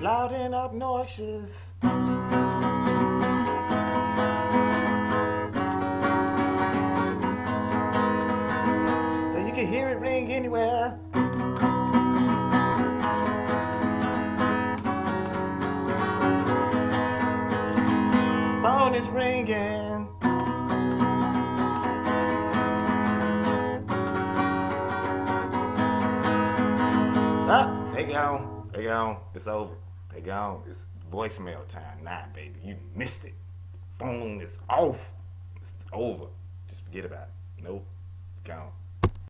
loud and obnoxious. So you can hear it ring anywhere. Phone is ringing. Ah, they gone. They gone. It's over. They gone. It's voicemail time now, baby. You missed it. Phone is off. It's over. Just forget about it. Nope. Gone.